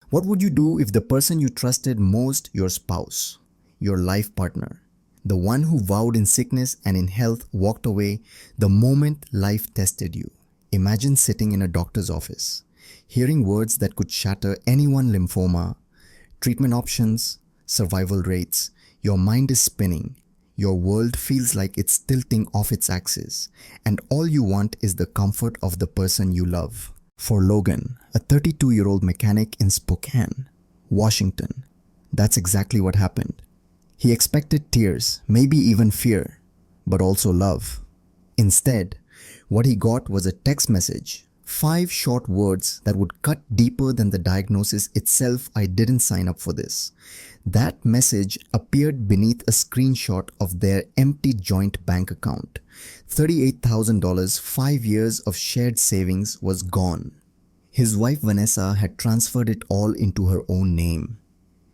What would you do if the person you trusted most, your spouse, your life partner, the one who vowed in sickness and in health, walked away the moment life tested you? Imagine sitting in a doctor's office, hearing words that could shatter anyone's lymphoma, treatment options, survival rates. Your mind is spinning. Your world feels like it's tilting off its axis, and all you want is the comfort of the person you love. For Logan, a 32-year-old mechanic in Spokane, Washington, that's exactly what happened. He expected tears, maybe even fear, but also love. Instead, what he got was a text message, 5 short words that would cut deeper than the diagnosis itself. "I didn't sign up for this." That message appeared beneath a screenshot of their empty joint bank account. $38,000, 5 years of shared savings was gone. His wife Vanessa had transferred it all into her own name.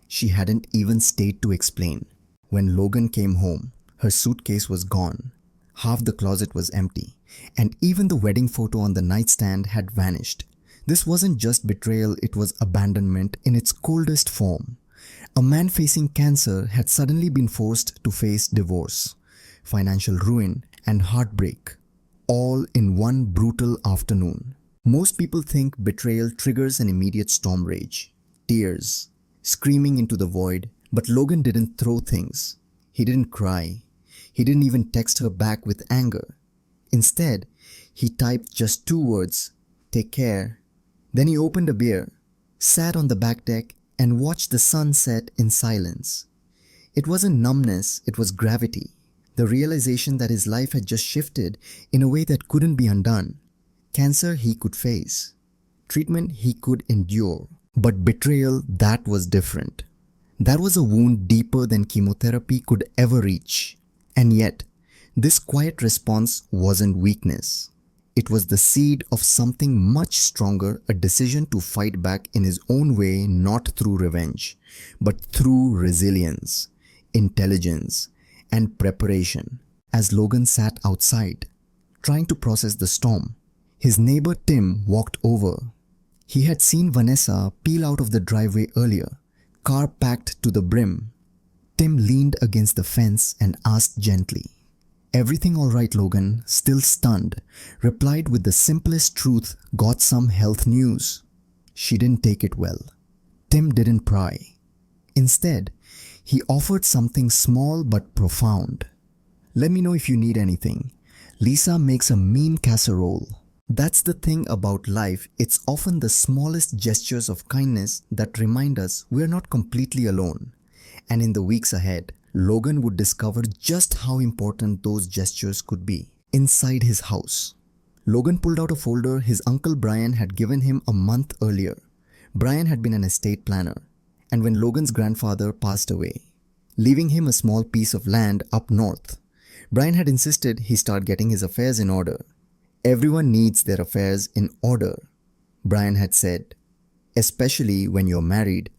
She hadn't even stayed to explain. When Logan came home, her suitcase was gone. Half the closet was empty, and even the wedding photo on the nightstand had vanished. This wasn't just betrayal, it was abandonment in its coldest form. A man facing cancer had suddenly been forced to face divorce, financial ruin, and heartbreak, all in one brutal afternoon. Most people think betrayal triggers an immediate storm rage, tears, screaming into the void, but Logan didn't throw things. He didn't cry. He didn't even text her back with anger. Instead, he typed just 2 words, "Take care." Then he opened a beer, sat on the back deck, and watched the sun set in silence. It wasn't numbness, it was gravity. The realization that his life had just shifted in a way that couldn't be undone. Cancer he could face. Treatment he could endure. But betrayal, that was different. That was a wound deeper than chemotherapy could ever reach. And yet, this quiet response wasn't weakness. It was the seed of something much stronger, a decision to fight back in his own way, not through revenge, but through resilience, intelligence, and preparation. As Logan sat outside, trying to process the storm, his neighbor Tim walked over. He had seen Vanessa peel out of the driveway earlier, car packed to the brim. Tim leaned against the fence and asked gently, "Everything all right, Logan?" Still stunned, replied with the simplest truth, "Got some health news." She didn't take it well. Tim didn't pry. Instead, he offered something small but profound. "Let me know if you need anything. Lisa makes a mean casserole." That's the thing about life, it's often the smallest gestures of kindness that remind us we're not completely alone. And in the weeks ahead, Logan would discover just how important those gestures could be. Inside his house, Logan pulled out a folder his uncle Brian had given him a month earlier. Brian had been an estate planner, and when Logan's grandfather passed away, leaving him a small piece of land up north, Brian had insisted he start getting his affairs in order. "Everyone needs their affairs in order," Brian had said. "Especially when you're married,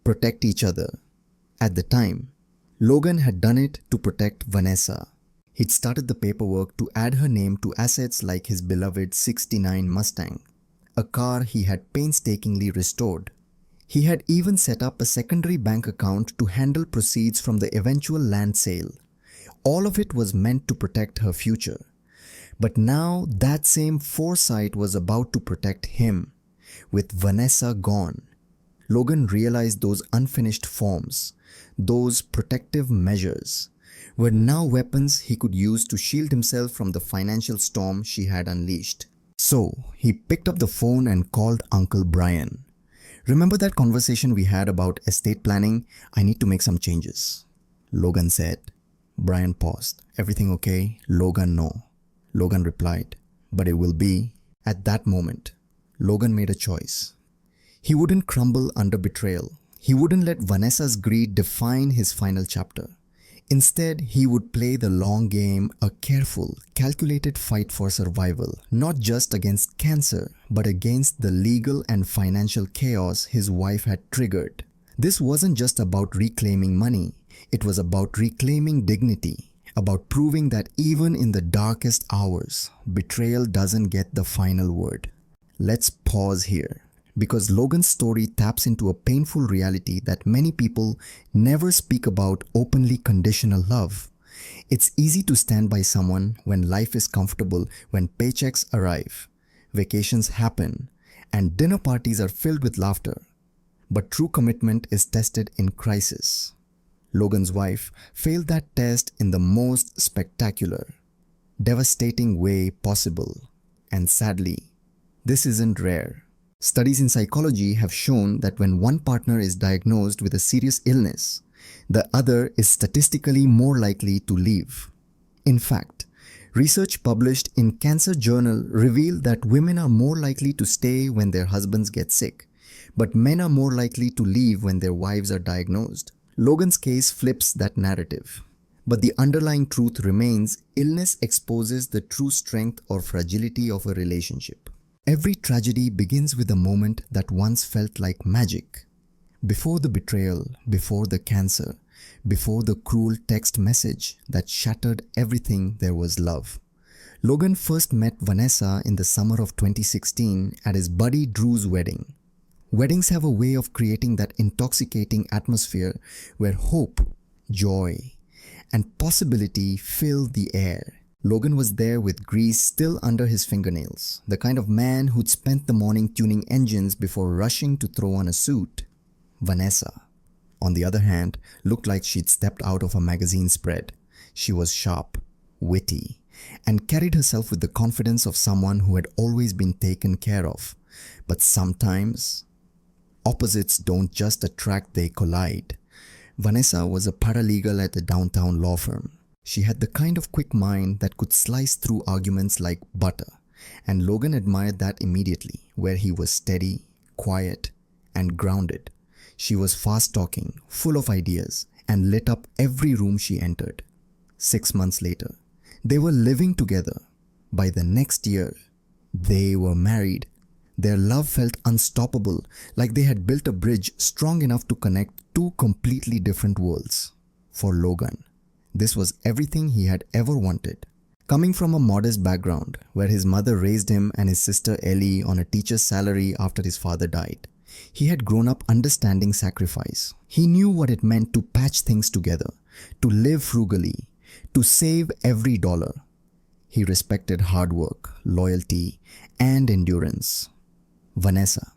protect each other." At the time, Logan had done it to protect Vanessa. He'd started the paperwork to add her name to assets like his beloved '69 Mustang, a car he had painstakingly restored. He had even set up a secondary bank account to handle proceeds from the eventual land sale. All of it was meant to protect her future. But now that same foresight was about to protect him. With Vanessa gone, Logan realized those unfinished forms, those protective measures, were now weapons he could use to shield himself from the financial storm she had unleashed. So he picked up the phone and called Uncle Brian. "Remember that conversation we had about estate planning? I need to make some changes," Logan said. Brian paused. "Everything okay?" "Logan, no." Logan replied, "But it will be." At that moment, Logan made a choice. He wouldn't crumble under betrayal. He wouldn't let Vanessa's greed define his final chapter. Instead, he would play the long game, a careful, calculated fight for survival, not just against cancer, but against the legal and financial chaos his wife had triggered. This wasn't just about reclaiming money. It was about reclaiming dignity. About proving that even in the darkest hours, betrayal doesn't get the final word. Let's pause here. Because Logan's story taps into a painful reality that many people never speak about: openly conditional love. It's easy to stand by someone when life is comfortable, when paychecks arrive, vacations happen, and dinner parties are filled with laughter. But true commitment is tested in crisis. Logan's wife failed that test in the most spectacular, devastating way possible. And sadly, this isn't rare. Studies in psychology have shown that when one partner is diagnosed with a serious illness, the other is statistically more likely to leave. In fact, research published in Cancer Journal revealed that women are more likely to stay when their husbands get sick, but men are more likely to leave when their wives are diagnosed. Logan's case flips that narrative. But the underlying truth remains: illness exposes the true strength or fragility of a relationship. Every tragedy begins with a moment that once felt like magic. Before the betrayal, before the cancer, before the cruel text message that shattered everything, there was love. Logan first met Vanessa in the summer of 2016 at his buddy Drew's wedding. Weddings have a way of creating that intoxicating atmosphere where hope, joy, and possibility fill the air. Logan was there with grease still under his fingernails, the kind of man who'd spent the morning tuning engines before rushing to throw on a suit. Vanessa, on the other hand, looked like she'd stepped out of a magazine spread. She was sharp, witty, and carried herself with the confidence of someone who had always been taken care of. But sometimes, opposites don't just attract, they collide. Vanessa was a paralegal at a downtown law firm. She had the kind of quick mind that could slice through arguments like butter, and Logan admired that immediately, where he was steady, quiet, and grounded. She was fast-talking, full of ideas, and lit up every room she entered. 6 months later, they were living together. By the next year, they were married. Their love felt unstoppable, like they had built a bridge strong enough to connect two completely different worlds. For Logan, this was everything he had ever wanted. Coming from a modest background, where his mother raised him and his sister Ellie on a teacher's salary after his father died, he had grown up understanding sacrifice. He knew what it meant to patch things together, to live frugally, to save every dollar. He respected hard work, loyalty, and endurance. Vanessa,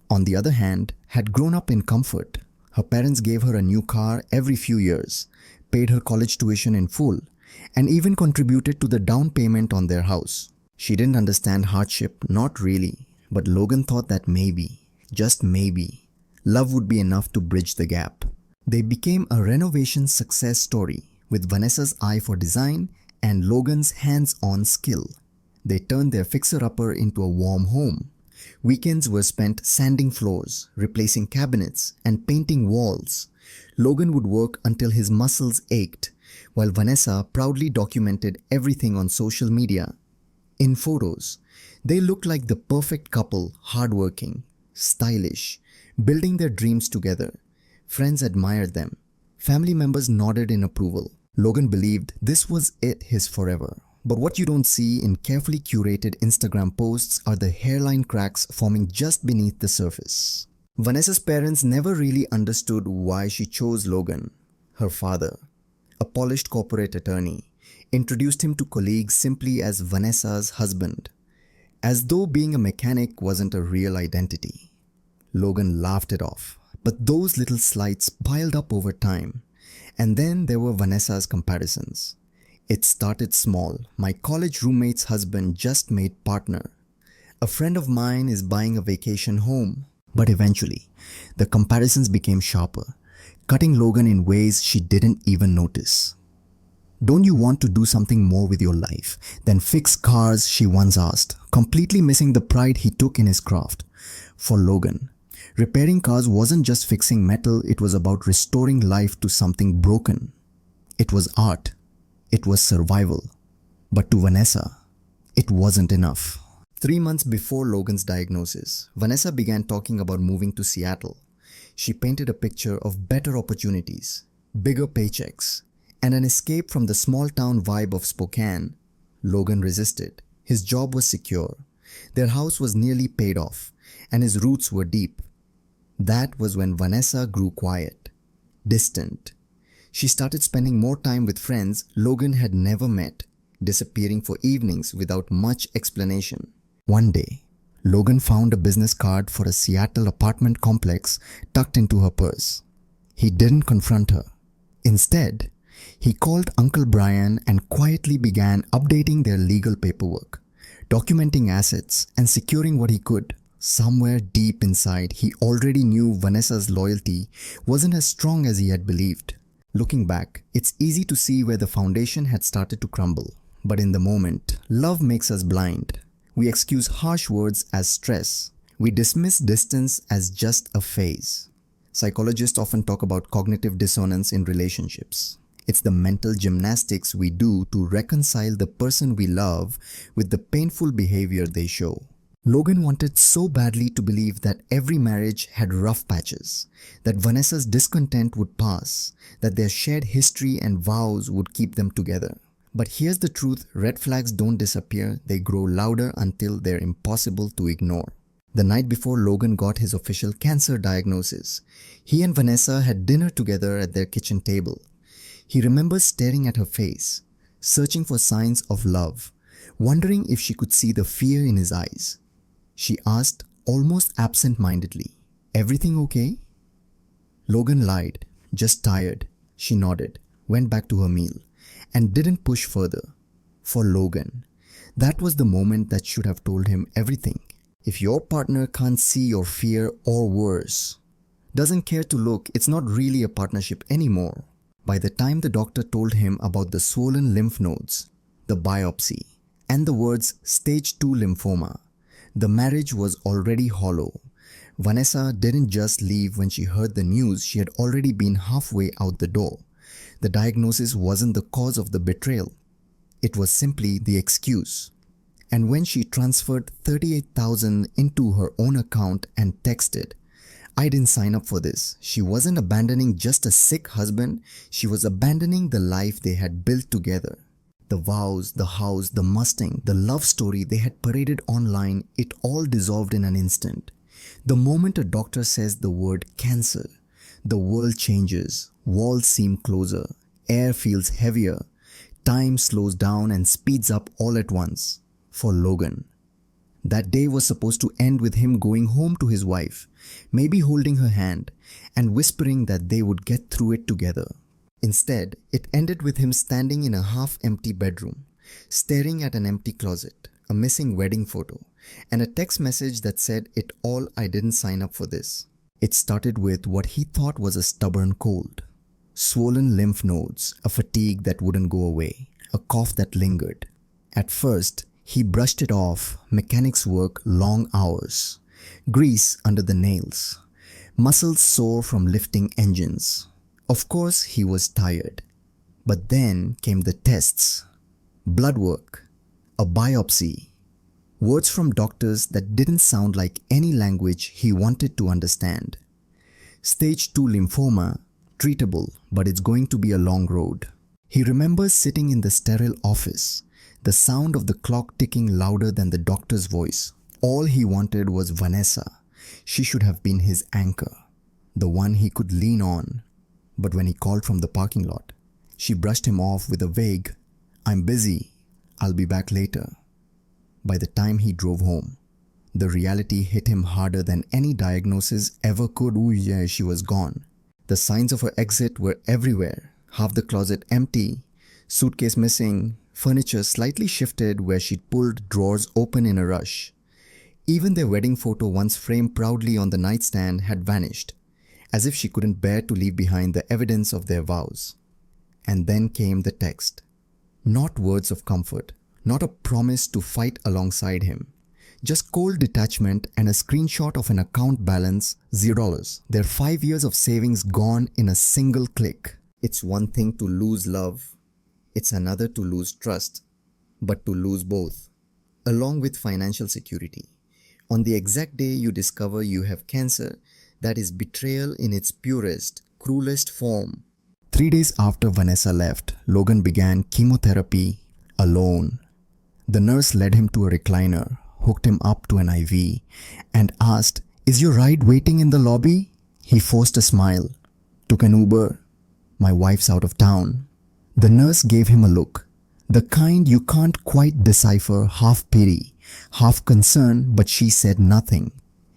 on the other hand, had grown up in comfort. Her parents gave her a new car every few years, paid her college tuition in full, and even contributed to the down payment on their house. She didn't understand hardship, not really, but Logan thought that maybe, just maybe, love would be enough to bridge the gap. They became a renovation success story, with Vanessa's eye for design and Logan's hands-on skill. They turned their fixer-upper into a warm home. Weekends were spent sanding floors, replacing cabinets, and painting walls. Logan would work until his muscles ached, while Vanessa proudly documented everything on social media. In photos, they looked like the perfect couple, hardworking, stylish, building their dreams together. Friends admired them. Family members nodded in approval. Logan believed this was it, his forever. But what you don't see in carefully curated Instagram posts are the hairline cracks forming just beneath the surface. Vanessa's parents never really understood why she chose Logan. Her father, a polished corporate attorney, introduced him to colleagues simply as Vanessa's husband, as though being a mechanic wasn't a real identity. Logan laughed it off, but those little slights piled up over time. And then there were Vanessa's comparisons. It started small. My college roommate's husband just made partner. A friend of mine is buying a vacation home. But eventually, the comparisons became sharper, cutting Logan in ways she didn't even notice. "Don't you want to do something more with your life than fix cars?" she once asked, completely missing the pride he took in his craft. For Logan, repairing cars wasn't just fixing metal, it was about restoring life to something broken. It was art. It was survival. But to Vanessa, it wasn't enough. 3 months before Logan's diagnosis, Vanessa began talking about moving to Seattle. She painted a picture of better opportunities, bigger paychecks, and an escape from the small-town vibe of Spokane. Logan resisted. His job was secure. Their house was nearly paid off, and his roots were deep. That was when Vanessa grew quiet, distant. She started spending more time with friends Logan had never met, disappearing for evenings without much explanation. One day, Logan found a business card for a Seattle apartment complex tucked into her purse. He didn't confront her. Instead, he called Uncle Brian and quietly began updating their legal paperwork, documenting assets and securing what he could. Somewhere deep inside, he already knew Vanessa's loyalty wasn't as strong as he had believed. Looking back, it's easy to see where the foundation had started to crumble. But in the moment, love makes us blind. We excuse harsh words as stress. We dismiss distance as just a phase. Psychologists often talk about cognitive dissonance in relationships. It's the mental gymnastics we do to reconcile the person we love with the painful behavior they show. Logan wanted so badly to believe that every marriage had rough patches, that Vanessa's discontent would pass, that their shared history and vows would keep them together. But here's the truth, red flags don't disappear, they grow louder until they're impossible to ignore. The night before Logan got his official cancer diagnosis, he and Vanessa had dinner together at their kitchen table. He remembers staring at her face, searching for signs of love, wondering if she could see the fear in his eyes. She asked, almost absent-mindedly, "Everything okay?" Logan lied, "Just tired." She nodded, went back to her meal, and didn't push further. For Logan, that was the moment that should have told him everything. If your partner can't see your fear or worse, doesn't care to look, it's not really a partnership anymore. By the time the doctor told him about the swollen lymph nodes, the biopsy, and the words stage 2 lymphoma, the marriage was already hollow. Vanessa didn't just leave when she heard the news, she had already been halfway out the door. The diagnosis wasn't the cause of the betrayal. It was simply the excuse. And when she transferred $38,000 into her own account and texted, "I didn't sign up for this," she wasn't abandoning just a sick husband, she was abandoning the life they had built together. The vows, the house, the Mustang, the love story they had paraded online, it all dissolved in an instant. The moment a doctor says the word cancer, the world changes, walls seem closer, air feels heavier, time slows down and speeds up all at once. For Logan, that day was supposed to end with him going home to his wife, maybe holding her hand and whispering that they would get through it together. Instead, it ended with him standing in a half-empty bedroom, staring at an empty closet, a missing wedding photo, and a text message that said, "It all, I didn't sign up for this." It started with what he thought was a stubborn cold, swollen lymph nodes, a fatigue that wouldn't go away, a cough that lingered. At first, he brushed it off, mechanics work, long hours, grease under the nails, muscles sore from lifting engines. Of course, he was tired. But then came the tests, blood work, a biopsy, words from doctors that didn't sound like any language he wanted to understand. Stage 2 lymphoma, treatable, but it's going to be a long road. He remembers sitting in the sterile office, the sound of the clock ticking louder than the doctor's voice. All he wanted was Vanessa. She should have been his anchor, the one he could lean on. But when he called from the parking lot, she brushed him off with a vague, "I'm busy, I'll be back later." By the time he drove home, the reality hit him harder than any diagnosis ever could. Ooh yeah, she was gone. The signs of her exit were everywhere. Half the closet empty, suitcase missing, furniture slightly shifted where she'd pulled drawers open in a rush. Even their wedding photo, once framed proudly on the nightstand, had vanished, as if she couldn't bear to leave behind the evidence of their vows. And then came the text. Not words of comfort, not a promise to fight alongside him. Just cold detachment and a screenshot of an account balance, $0. Their 5 years of savings gone in a single click. It's one thing to lose love. It's another to lose trust. But to lose both, along with financial security. On the exact day you discover you have cancer, that is betrayal in its purest, cruelest form. 3 days after Vanessa left, Logan began chemotherapy alone. The nurse led him to a recliner, hooked him up to an IV, and asked, "Is your ride waiting in the lobby?" He forced a smile. "Took an Uber. My wife's out of town." The nurse gave him a look, the kind you can't quite decipher, half pity, half concern, but she said nothing.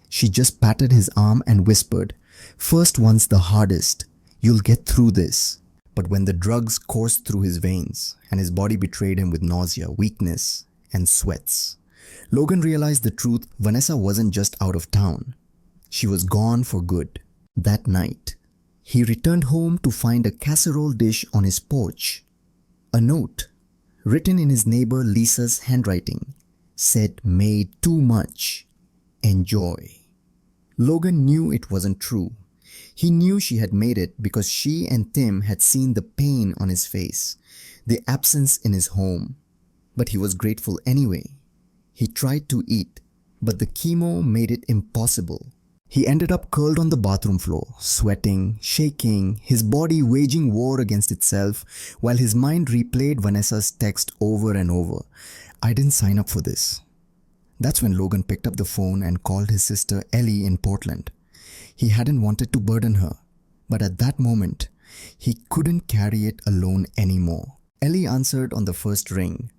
She just patted his arm and whispered, "First one's the hardest. You'll get through this." But when the drugs coursed through his veins and his body betrayed him with nausea, weakness, and sweats, Logan realized the truth. Vanessa wasn't just out of town. She was gone for good. That night, he returned home to find a casserole dish on his porch. A note, written in his neighbor Lisa's handwriting, said, "Made too much. Enjoy." Logan knew it wasn't true. He knew she had made it because she and Tim had seen the pain on his face, the absence in his home. But he was grateful anyway. He tried to eat, but the chemo made it impossible. He ended up curled on the bathroom floor, sweating, shaking, his body waging war against itself, while his mind replayed Vanessa's text over and over. "I didn't sign up for this." That's when Logan picked up the phone and called his sister Ellie in Portland. He hadn't wanted to burden her, but at that moment, he couldn't carry it alone anymore. Ellie answered on the first ring.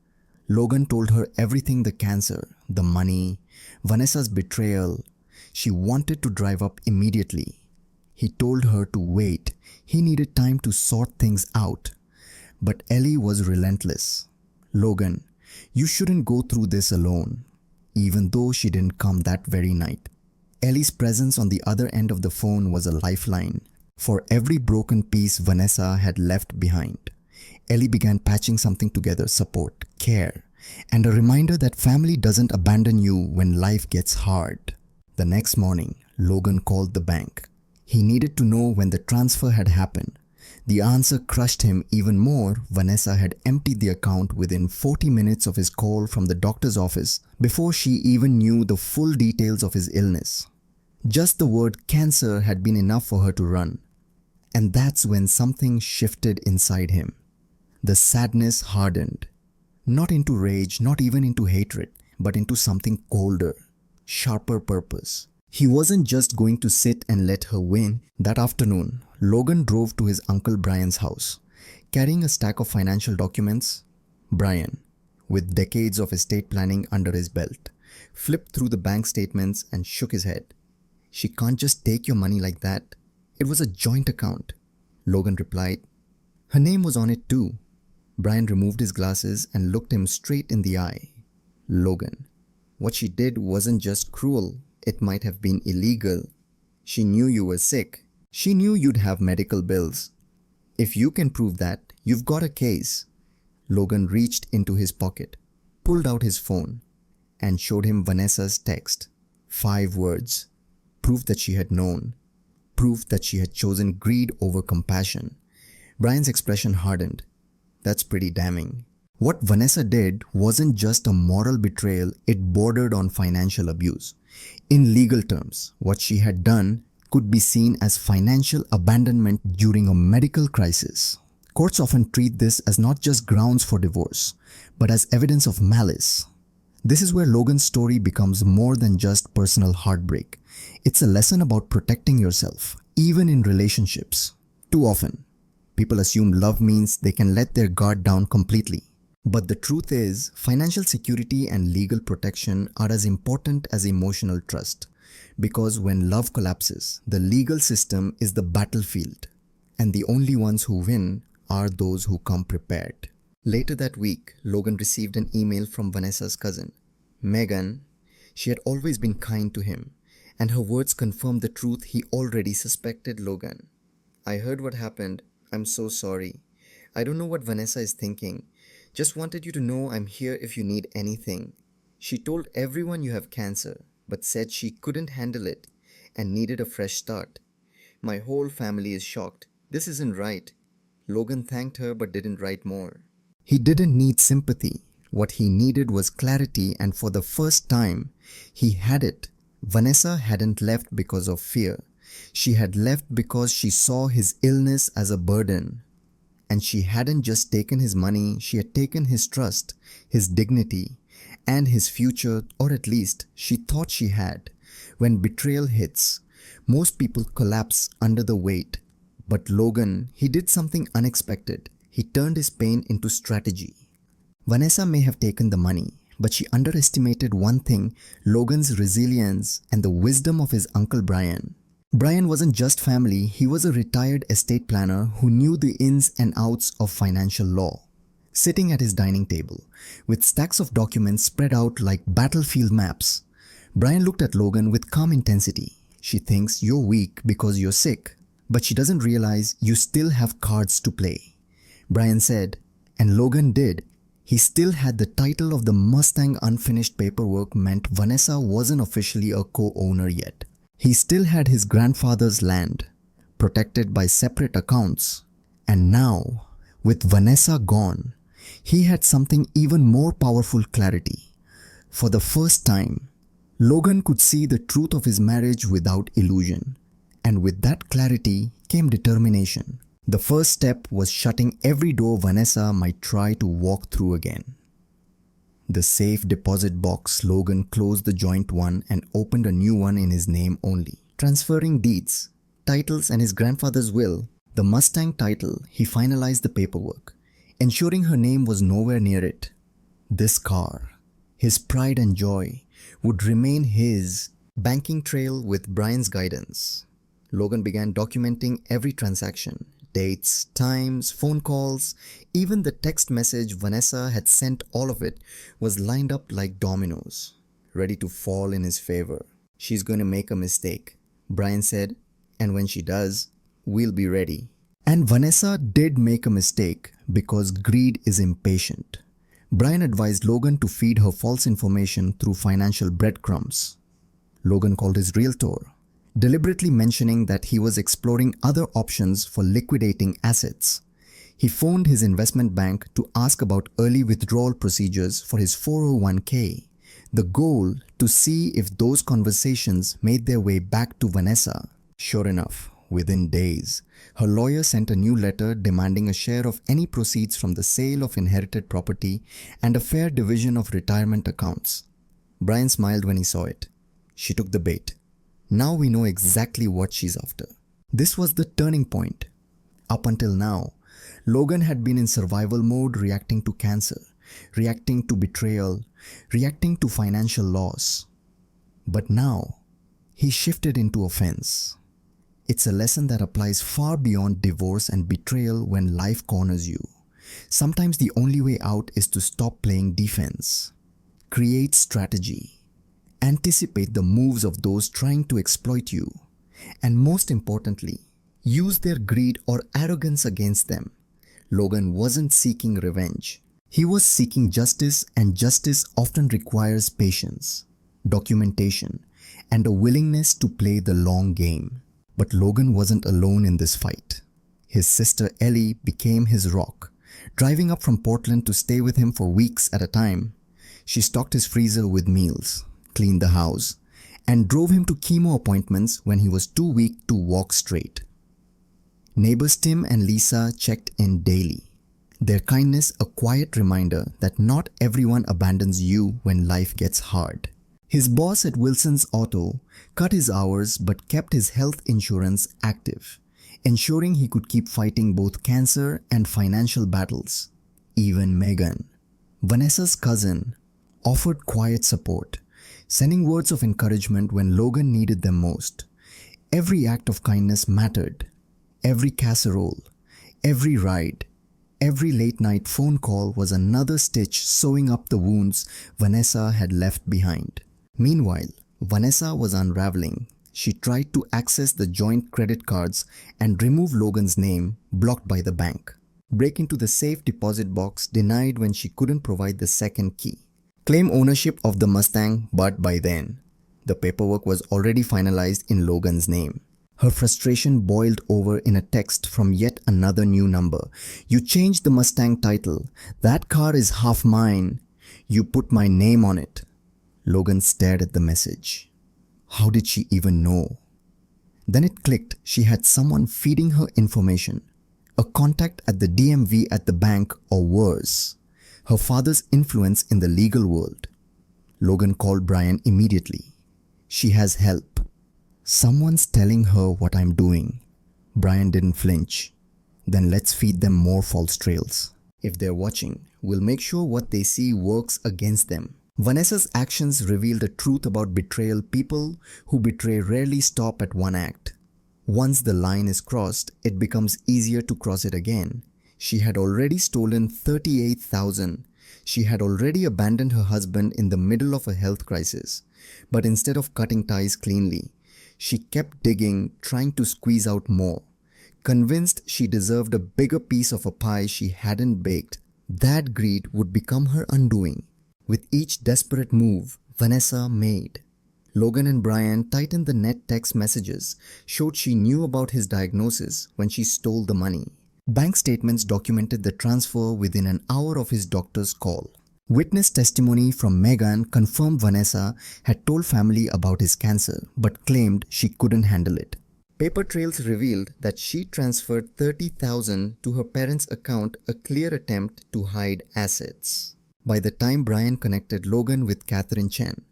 Logan told her everything: the cancer, the money, Vanessa's betrayal. She wanted to drive up immediately. He told her to wait. He needed time to sort things out. But Ellie was relentless. "Logan, you shouldn't go through this alone," even though she didn't come that very night. Ellie's presence on the other end of the phone was a lifeline for every broken piece Vanessa had left behind. Ellie began patching something together: support, care, and a reminder that family doesn't abandon you when life gets hard. The next morning, Logan called the bank. He needed to know when the transfer had happened. The answer crushed him even more. Vanessa had emptied the account within 40 minutes of his call from the doctor's office, before she even knew the full details of his illness. Just the word cancer had been enough for her to run. And that's when something shifted inside him. The sadness hardened. Not into rage, not even into hatred, but into something colder, sharper purpose. He wasn't just going to sit and let her win. That afternoon, Logan drove to his uncle Brian's house, carrying a stack of financial documents. Brian, with decades of estate planning under his belt, flipped through the bank statements and shook his head. "She can't just take your money like that. It was a joint account," Logan replied. "Her name was on it too." Brian removed his glasses and looked him straight in the eye. "Logan, what she did wasn't just cruel. It might have been illegal. She knew you were sick. She knew you'd have medical bills. If you can prove that, you've got a case." Logan reached into his pocket, pulled out his phone, and showed him Vanessa's text. 5 words. Proof that she had known. Proof that she had chosen greed over compassion. Brian's expression hardened. "That's pretty damning." What Vanessa did wasn't just a moral betrayal, it bordered on financial abuse. In legal terms, what she had done could be seen as financial abandonment during a medical crisis. Courts often treat this as not just grounds for divorce, but as evidence of malice. This is where Logan's story becomes more than just personal heartbreak. It's a lesson about protecting yourself, even in relationships. Too often, people assume love means they can let their guard down completely. But the truth is, financial security and legal protection are as important as emotional trust. Because when love collapses, the legal system is the battlefield, and the only ones who win are those who come prepared. Later that week, Logan received an email from Vanessa's cousin, Megan. She had always been kind to him, and her words confirmed the truth he already suspected. "Logan, I heard what happened. I'm so sorry. I don't know what Vanessa is thinking. Just wanted you to know I'm here if you need anything. She told everyone you have cancer, but said she couldn't handle it and needed a fresh start. My whole family is shocked. This isn't right." Logan thanked her but didn't write more. He didn't need sympathy. What he needed was clarity, and for the first time, he had it. Vanessa hadn't left because of fear. She had left because she saw his illness as a burden. And she hadn't just taken his money, she had taken his trust, his dignity, and his future, or at least she thought she had. When betrayal hits, most people collapse under the weight. But Logan, he did something unexpected. He turned his pain into strategy. Vanessa may have taken the money, but she underestimated one thing: Logan's resilience and the wisdom of his uncle Brian. Brian wasn't just family, he was a retired estate planner who knew the ins and outs of financial law. Sitting at his dining table, with stacks of documents spread out like battlefield maps, Brian looked at Logan with calm intensity. She thinks you're weak because you're sick, but she doesn't realize you still have cards to play. Brian said, and Logan did. He still had the title of the Mustang. Unfinished paperwork meant Vanessa wasn't officially a co-owner yet. He still had his grandfather's land, protected by separate accounts. And now, with Vanessa gone, he had something even more powerful: clarity. For the first time, Logan could see the truth of his marriage without illusion. And with that clarity came determination. The first step was shutting every door Vanessa might try to walk through again. The safe deposit box, Logan closed the joint one and opened a new one in his name only. Transferring deeds, titles and his grandfather's will, the Mustang title, he finalized the paperwork, ensuring her name was nowhere near it. This car, his pride and joy, would remain his. Banking trail with Brian's guidance. Logan began documenting every transaction. Dates, times, phone calls, even the text message Vanessa had sent, all of it was lined up like dominoes, ready to fall in his favor. She's going to make a mistake, Brian said, and when she does, we'll be ready. And Vanessa did make a mistake because greed is impatient. Brian advised Logan to feed her false information through financial breadcrumbs. Logan called his realtor, deliberately mentioning that he was exploring other options for liquidating assets. He phoned his investment bank to ask about early withdrawal procedures for his 401k, the goal to see if those conversations made their way back to Vanessa. Sure enough, within days, her lawyer sent a new letter demanding a share of any proceeds from the sale of inherited property and a fair division of retirement accounts. Brian smiled when he saw it. She took the bait. Now we know exactly what she's after. This was the turning point. Up until now, Logan had been in survival mode, reacting to cancer, reacting to betrayal, reacting to financial loss. But now, he shifted into offense. It's a lesson that applies far beyond divorce and betrayal when life corners you. Sometimes the only way out is to stop playing defense. Create strategy. Anticipate the moves of those trying to exploit you, and most importantly, use their greed or arrogance against them. Logan wasn't seeking revenge. He was seeking justice, and justice often requires patience, documentation, and a willingness to play the long game. But Logan wasn't alone in this fight. His sister Ellie became his rock, driving up from Portland to stay with him for weeks at a time. She stocked his freezer with meals, cleaned the house, and drove him to chemo appointments when he was too weak to walk straight. Neighbors Tim and Lisa checked in daily, their kindness a quiet reminder that not everyone abandons you when life gets hard. His boss at Wilson's Auto cut his hours but kept his health insurance active, ensuring he could keep fighting both cancer and financial battles. Even Megan, Vanessa's cousin, offered quiet support, sending words of encouragement when Logan needed them most. Every act of kindness mattered. Every casserole, every ride, every late-night phone call was another stitch sewing up the wounds Vanessa had left behind. Meanwhile, Vanessa was unraveling. She tried to access the joint credit cards and remove Logan's name, blocked by the bank. Break into the safe deposit box, denied when she couldn't provide the second key. Claim ownership of the Mustang, but by then, the paperwork was already finalized in Logan's name. Her frustration boiled over in a text from yet another new number. "You changed the Mustang title. That car is half mine. You put my name on it." Logan stared at the message. How did she even know? Then it clicked. She had someone feeding her information. A contact at the DMV at the bank, or worse, her father's influence in the legal world. Logan called Brian immediately. She has help. Someone's telling her what I'm doing. Brian didn't flinch. Then let's feed them more false trails. If they're watching, we'll make sure what they see works against them. Vanessa's actions reveal the truth about betrayal. People who betray rarely stop at one act. Once the line is crossed, it becomes easier to cross it again. She had already stolen $38,000. She had already abandoned her husband in the middle of a health crisis. But instead of cutting ties cleanly, she kept digging, trying to squeeze out more. Convinced she deserved a bigger piece of a pie she hadn't baked, that greed would become her undoing. With each desperate move Vanessa made, Logan and Brian tightened the net. Text messages showed she knew about his diagnosis when she stole the money. Bank statements documented the transfer within an hour of his doctor's call. Witness testimony from Megan confirmed Vanessa had told family about his cancer but claimed she couldn't handle it. Paper trails revealed that she transferred $30,000 to her parents' account, a clear attempt to hide assets. By the time Brian connected Logan with Catherine Chen,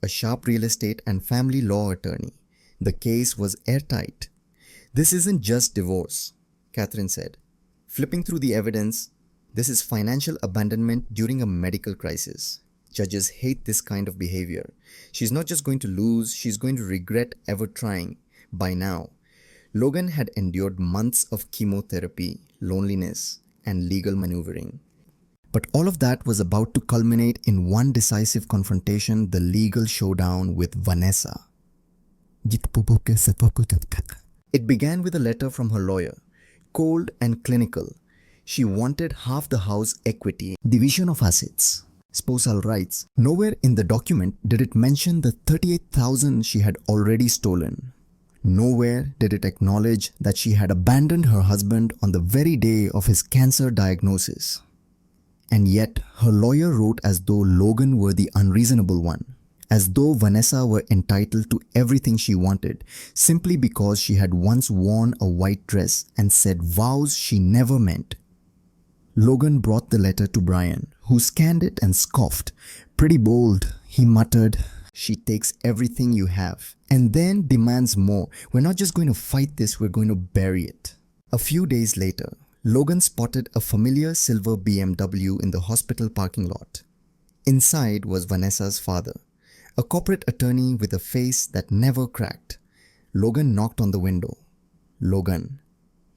a sharp real estate and family law attorney, the case was airtight. "This isn't just divorce," Catherine said. Flipping through the evidence, this is financial abandonment during a medical crisis. Judges hate this kind of behavior. She's not just going to lose, she's going to regret ever trying. By now, Logan had endured months of chemotherapy, loneliness, and legal maneuvering. But all of that was about to culminate in one decisive confrontation, the legal showdown with Vanessa. It began with a letter from her lawyer, cold and clinical. She wanted half the house equity, division of assets, spousal rights. Nowhere in the document did it mention the $38,000 she had already stolen. Nowhere did it acknowledge that she had abandoned her husband on the very day of his cancer diagnosis. And yet, her lawyer wrote as though Logan were the unreasonable one, as though Vanessa were entitled to everything she wanted simply because she had once worn a white dress and said vows she never meant. Logan brought the letter to Brian, who scanned it and scoffed. "Pretty bold," he muttered. "She takes everything you have and then demands more. We're not just going to fight this, we're going to bury it." A few days later, Logan spotted a familiar silver BMW in the hospital parking lot. Inside was Vanessa's father, a corporate attorney with a face that never cracked. Logan knocked on the window. "Logan,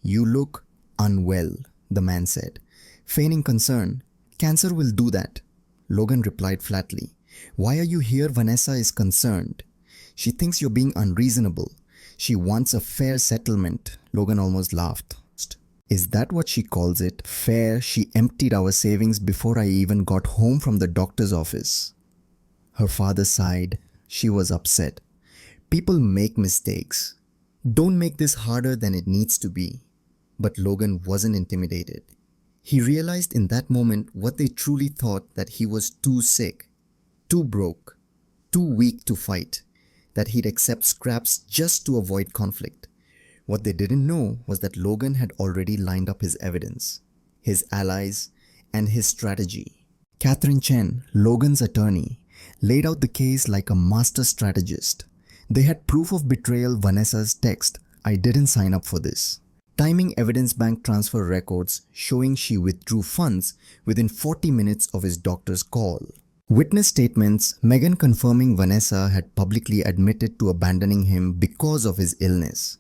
you look unwell," the man said, feigning concern. "Cancer will do that," Logan replied flatly. "Why are you here? Vanessa is concerned. She thinks you're being unreasonable. She wants a fair settlement." Logan almost laughed. "Is that what she calls it? Fair? She emptied our savings before I even got home from the doctor's office." Her father sighed. She was upset. "People make mistakes. Don't make this harder than it needs to be." But Logan wasn't intimidated. He realized in that moment what they truly thought, that he was too sick, too broke, too weak to fight, that he'd accept scraps just to avoid conflict. What they didn't know was that Logan had already lined up his evidence, his allies, and his strategy. Catherine Chen, Logan's attorney, laid out the case like a master strategist. They had proof of betrayal, Vanessa's text, "I didn't sign up for this." Timing evidence bank transfer records showing she withdrew funds within 40 minutes of his doctor's call. Witness statements, Megan confirming Vanessa had publicly admitted to abandoning him because of his illness.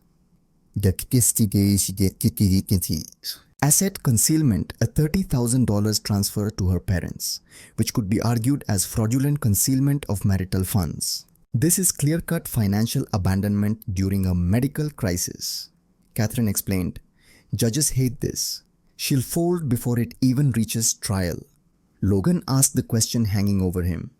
Asset concealment, a $30,000 transfer to her parents, which could be argued as fraudulent concealment of marital funds. This is clear-cut financial abandonment during a medical crisis. Catherine explained, "Judges hate this. She'll fold before it even reaches trial." Logan asked the question hanging over him.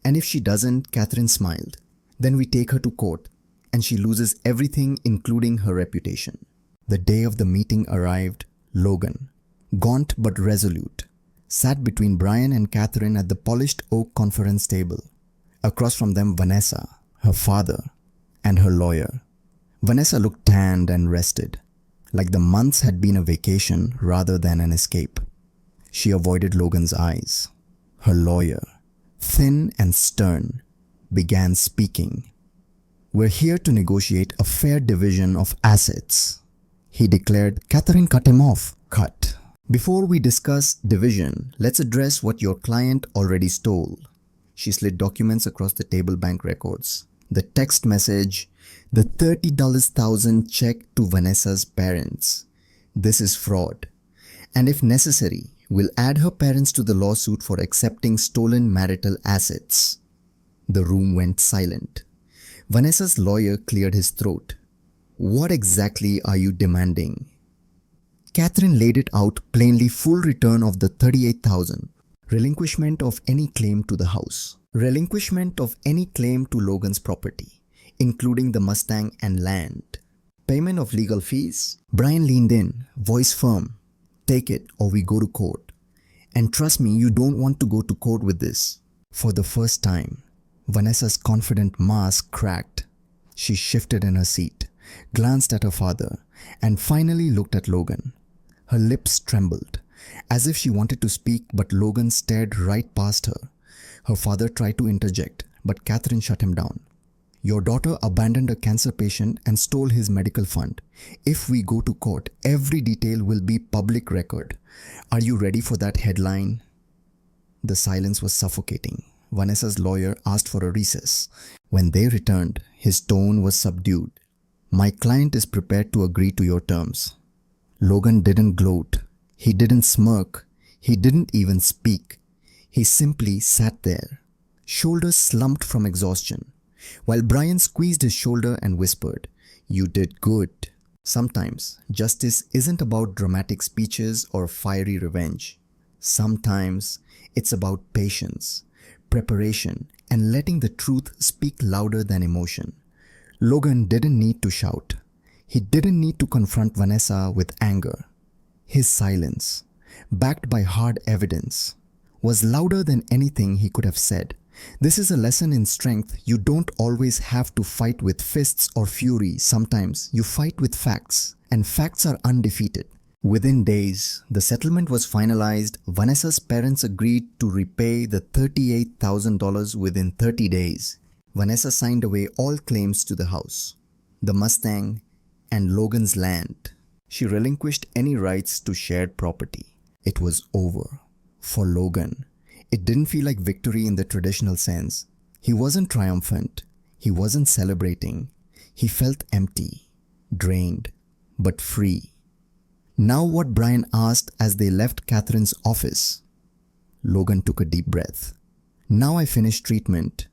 "And if she doesn't?" Catherine smiled. "Then we take her to court, and she loses everything, including her reputation." The day of the meeting arrived. Logan, gaunt but resolute, sat between Brian and Catherine at the polished oak conference table. Across from them, Vanessa, her father, and her lawyer. Vanessa looked tanned and rested, like the months had been a vacation rather than an escape. She avoided Logan's eyes. Her lawyer, thin and stern, began speaking. "We're here to negotiate a fair division of assets," he declared. Catherine cut him off. Cut. "Before we discuss division, let's address what your client already stole." She slid documents across the table, bank records, the text message, the $30,000 check to Vanessa's parents. "This is fraud. And if necessary, we'll add her parents to the lawsuit for accepting stolen marital assets." The room went silent. Vanessa's lawyer cleared his throat. "What exactly are you demanding?" Catherine laid it out plainly: full return of the $38,000, relinquishment of any claim to the house, relinquishment of any claim to Logan's property, including the Mustang and land, payment of legal fees. Brian leaned in, voice firm. "Take it or we go to court. And trust me, you don't want to go to court with this." For the first time, Vanessa's confident mask cracked. She shifted in her seat, glanced at her father, and finally looked at Logan. Her lips trembled, as if she wanted to speak, but Logan stared right past her. Her father tried to interject, but Catherine shut him down. "Your daughter abandoned a cancer patient and stole his medical fund. If we go to court, every detail will be public record. Are you ready for that headline?" The silence was suffocating. Vanessa's lawyer asked for a recess. When they returned, his tone was subdued. "My client is prepared to agree to your terms." Logan didn't gloat. He didn't smirk. He didn't even speak. He simply sat there, shoulders slumped from exhaustion, while Brian squeezed his shoulder and whispered, "You did good." Sometimes justice isn't about dramatic speeches or fiery revenge. Sometimes it's about patience, preparation, and letting the truth speak louder than emotion. Logan didn't need to shout. He didn't need to confront Vanessa with anger. His silence, backed by hard evidence, was louder than anything he could have said. This is a lesson in strength. You don't always have to fight with fists or fury. Sometimes you fight with facts, and facts are undefeated. Within days, the settlement was finalized. Vanessa's parents agreed to repay the $38,000 within 30 days. Vanessa signed away all claims to the house, the Mustang, and Logan's land. She relinquished any rights to shared property. It was over. For Logan, it didn't feel like victory in the traditional sense. He wasn't triumphant. He wasn't celebrating. He felt empty, drained, but free. Now what Brian asked as they left Catherine's office. Logan took a deep breath. "Now I finished treatment.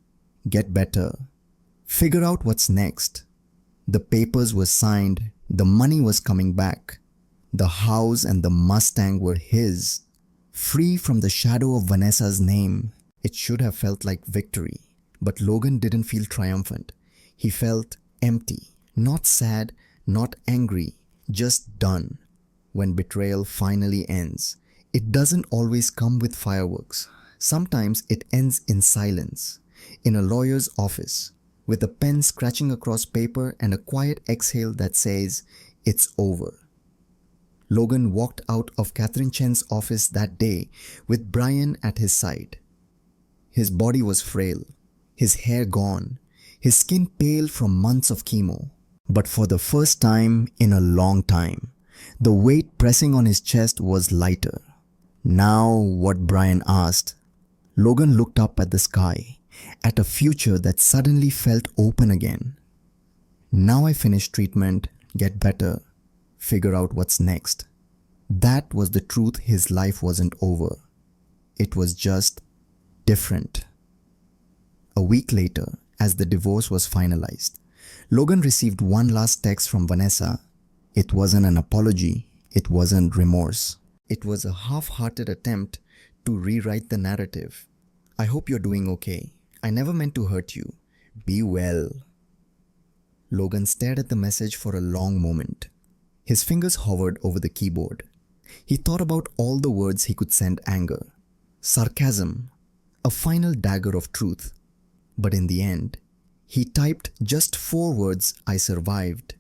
Get better. Figure out what's next." The papers were signed. The money was coming back. The house and the Mustang were his. Free from the shadow of Vanessa's name. It should have felt like victory. But Logan didn't feel triumphant. He felt empty. Not sad, not angry, just done. When betrayal finally ends, it doesn't always come with fireworks. Sometimes it ends in silence, in a lawyer's office, with a pen scratching across paper and a quiet exhale that says, "It's over." Logan walked out of Catherine Chen's office that day with Brian at his side. His body was frail, his hair gone, his skin pale from months of chemo. But for the first time in a long time, the weight pressing on his chest was lighter. "Now what?" Brian asked. Logan looked up at the sky, at a future that suddenly felt open again. "Now I finished treatment, get better, figure out what's next." That was the truth. His life wasn't over. It was just different. A week later, as the divorce was finalized, Logan received one last text from Vanessa. It wasn't an apology. It wasn't remorse. It was a half-hearted attempt to rewrite the narrative. "I hope you're doing okay. I never meant to hurt you. Be well." Logan stared at the message for a long moment. His fingers hovered over the keyboard. He thought about all the words he could send: anger, sarcasm, a final dagger of truth. But in the end, he typed just 4 words: "I survived.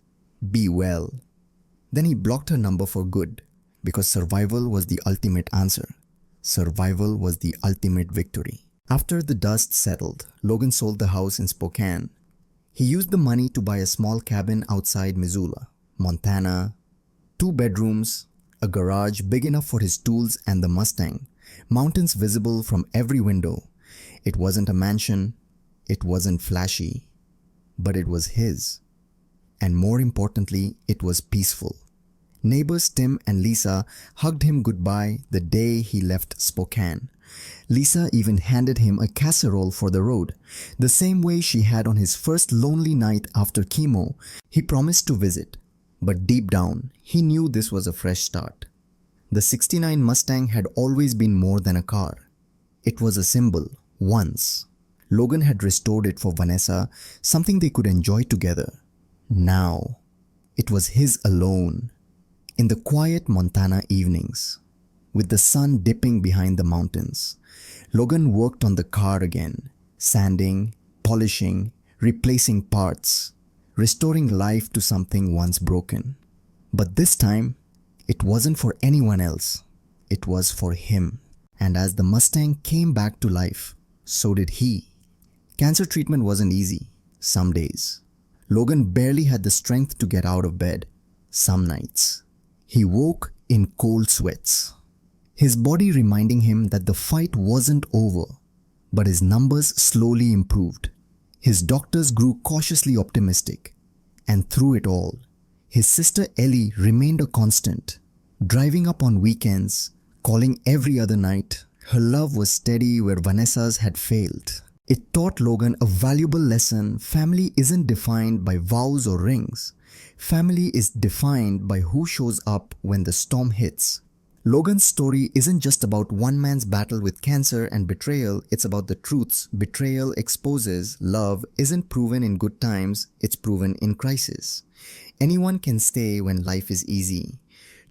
Be well." Then he blocked her number for good, because survival was the ultimate answer. Survival was the ultimate victory. After the dust settled, Logan sold the house in Spokane. He used the money to buy a small cabin outside Missoula, Montana, 2 bedrooms, a garage big enough for his tools and the Mustang, mountains visible from every window. It wasn't a mansion, it wasn't flashy, but it was his. And more importantly, it was peaceful. Neighbors Tim and Lisa hugged him goodbye the day he left Spokane. Lisa even handed him a casserole for the road, the same way she had on his first lonely night after chemo. He promised to visit, but deep down, he knew this was a fresh start. The '69 Mustang had always been more than a car. It was a symbol, once. Logan had restored it for Vanessa, something they could enjoy together. Now, it was his alone. In the quiet Montana evenings, with the sun dipping behind the mountains, Logan worked on the car again, sanding, polishing, replacing parts, restoring life to something once broken. But this time, it wasn't for anyone else. It was for him. And as the Mustang came back to life, so did he. Cancer treatment wasn't easy, some days. Logan barely had the strength to get out of bed, some nights. He woke in cold sweats, his body reminding him that the fight wasn't over, but his numbers slowly improved. His doctors grew cautiously optimistic, and through it all, his sister Ellie remained a constant, driving up on weekends, calling every other night. Her love was steady where Vanessa's had failed. It taught Logan a valuable lesson: family isn't defined by vows or rings. Family is defined by who shows up when the storm hits. Logan's story isn't just about one man's battle with cancer and betrayal, it's about the truths betrayal exposes. Love isn't proven in good times, it's proven in crisis. Anyone can stay when life is easy.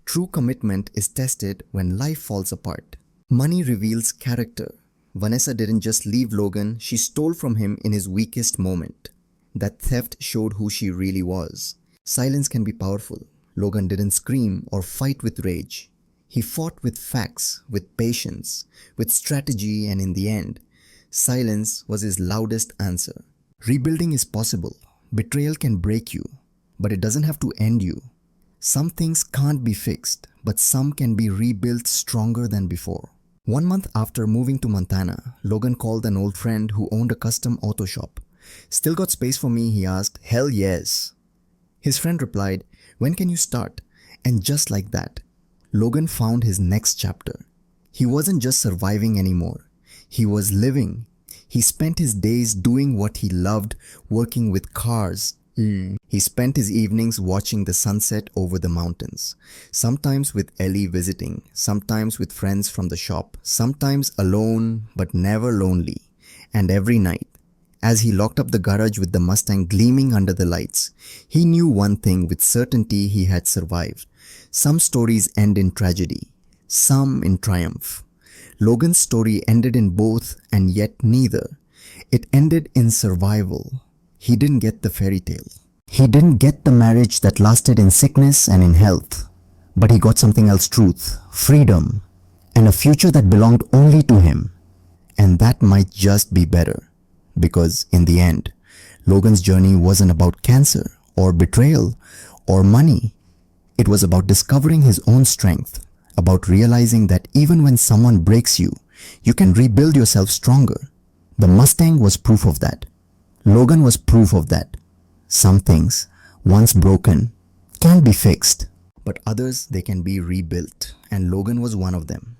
True commitment is tested when life falls apart. Money reveals character. Vanessa didn't just leave Logan, she stole from him in his weakest moment. That theft showed who she really was. Silence can be powerful. Logan didn't scream or fight with rage. He fought with facts, with patience, with strategy, and in the end, silence was his loudest answer. Rebuilding is possible. Betrayal can break you, but it doesn't have to end you. Some things can't be fixed, but some can be rebuilt stronger than before. 1 month after moving to Montana, Logan called an old friend who owned a custom auto shop. "Still got space for me?" he asked. "Hell yes." His friend replied, "When can you start?" And just like that, Logan found his next chapter. He wasn't just surviving anymore. He was living. He spent his days doing what he loved, working with cars. He spent his evenings watching the sunset over the mountains. Sometimes with Ellie visiting, sometimes with friends from the shop, sometimes alone but never lonely. And every night, as he locked up the garage with the Mustang gleaming under the lights, he knew one thing with certainty: he had survived. Some stories end in tragedy, some in triumph. Logan's story ended in both, and yet neither. It ended in survival. He didn't get the fairy tale. He didn't get the marriage that lasted in sickness and in health. But he got something else: truth, freedom, and a future that belonged only to him. And that might just be better. Because in the end, Logan's journey wasn't about cancer or betrayal or money. It was about discovering his own strength, about realizing that even when someone breaks you, you can rebuild yourself stronger. The Mustang was proof of that. Logan was proof of that. Some things, once broken, can be fixed, but others, they can be rebuilt, and Logan was one of them.